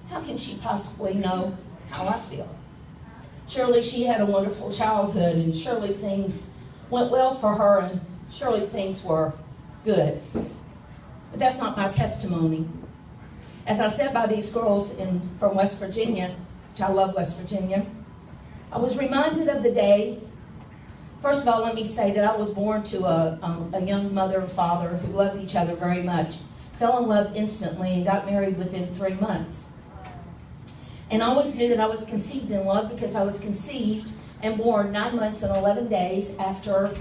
how can she possibly know how I feel? Surely she had a wonderful childhood, and surely things went well for her, and surely things were good. But that's not my testimony. As I sat by these girls from West Virginia, which I love West Virginia, I was reminded of the day. First of all, let me say that I was born to a young mother and father who loved each other very much, fell in love instantly, and got married within 3 months. And I always knew that I was conceived in love because I was conceived and born 9 months and 11 days after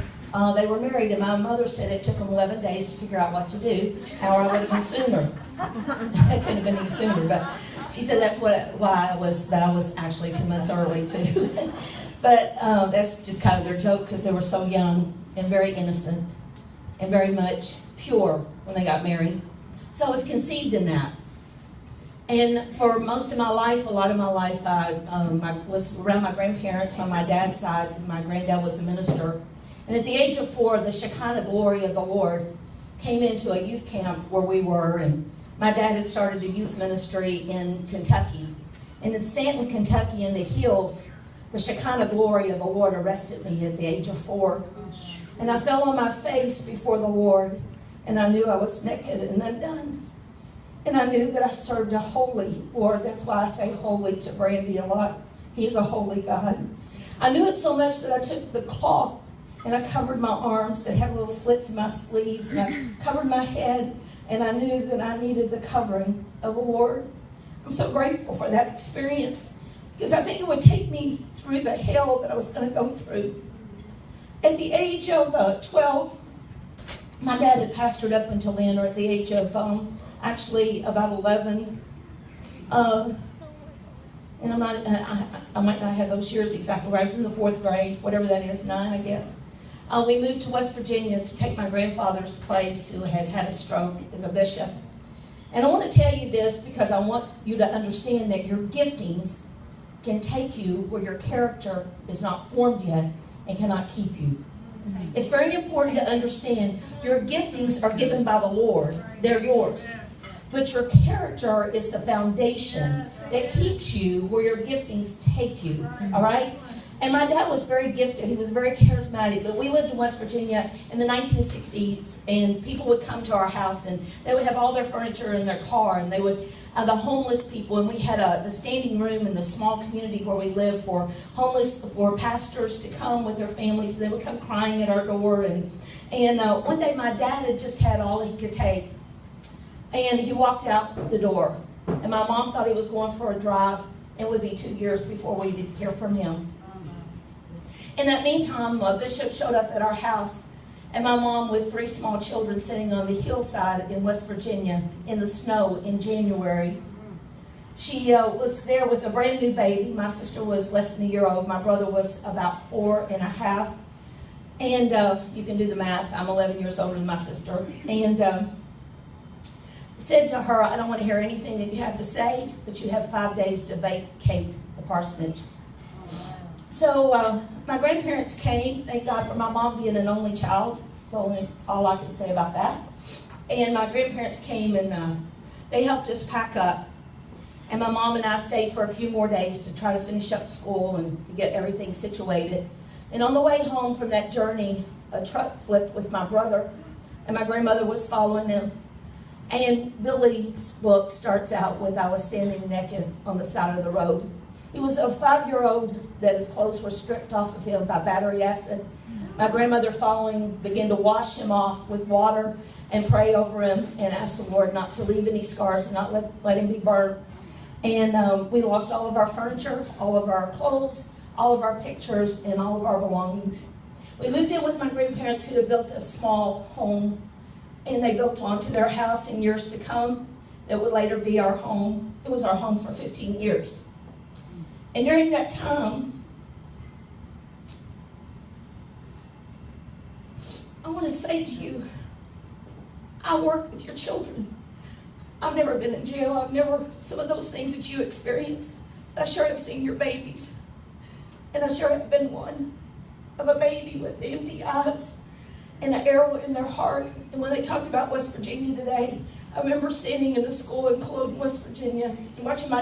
they were married. And my mother said it took them 11 days to figure out what to do, or I would have been sooner. It couldn't have been any sooner, but she said that's why I was actually 2 months early too. But that's just kind of their joke, because they were so young and very innocent and very much pure when they got married. So I was conceived in that. And for most of my life, a lot of my life, I was around my grandparents on my dad's side. My granddad was a minister. And at the age of 4, the Shekinah glory of the Lord came into a youth camp where we were. And my dad had started a youth ministry in Kentucky. And in Stanton, Kentucky, in the hills, the Shekinah glory of the Lord arrested me at the age of 4. And I fell on my face before the Lord. And I knew I was naked and undone. And I knew that I served a holy Lord. That's why I say holy to Brandy a lot. He is a holy God. I knew it so much that I took the cloth and I covered my arms that had little slits in my sleeves, and I covered my head, and I knew that I needed the covering of the Lord. I'm so grateful for that experience, because I think it would take me through the hell that I was going to go through. At the age of 12, my dad had pastored up until then, or at the age of actually about 11. And I might not have those years exactly right. I was in the 4th grade, whatever that is, 9, I guess. We moved to West Virginia to take my grandfather's place, who had had a stroke as a bishop. And I want to tell you this because I want you to understand that your giftings can take you where your character is not formed yet and cannot keep you. It's very important to understand your giftings are given by the Lord. They're yours. But your character is the foundation that keeps you where your giftings take you. All right? And my dad was very gifted. He was very charismatic. But we lived in West Virginia in the 1960s, and people would come to our house, and they would have all their furniture in their car, and they would, the homeless people, and we had the standing room in the small community where we lived for pastors to come with their families. They would come crying at our door. And one day my dad had just had all he could take. And he walked out the door. And my mom thought he was going for a drive. It would be 2 years before we did hear from him. In that meantime, a bishop showed up at our house. And my mom, with 3 small children, sitting on the hillside in West Virginia in the snow in January. She was there with a brand new baby. My sister was less than a year old. My brother was about 4 and a half. And you can do the math. I'm 11 years older than my sister. And said to her, I don't want to hear anything that you have to say, but you have 5 days to vacate the parsonage. So my grandparents came. Thank God for my mom being an only child. So all I can say about that. And my grandparents came, and they helped us pack up. And my mom and I stayed for a few more days to try to finish up school and to get everything situated. And on the way home from that journey, a truck flipped with my brother, and my grandmother was following him. And Billy's book starts out with, I was standing naked on the side of the road. He was a 5-year-old that his clothes were stripped off of him by battery acid. My grandmother following began to wash him off with water and pray over him and ask the Lord not to leave any scars and not let him be burned. And we lost all of our furniture, all of our clothes, all of our pictures, and all of our belongings. We moved in with my grandparents, who had built a small home. And they built onto their house in years to come that would later be our home. It was our home for 15 years. And during that time, I want to say to you, I work with your children. I've never been in jail. I've never, some of those things that you experience. But I sure have seen your babies. And I sure have been one of a baby with empty eyes and an arrow in their heart. And when they talked about West Virginia today, I remember standing in a school in Cologne, West Virginia, and watching my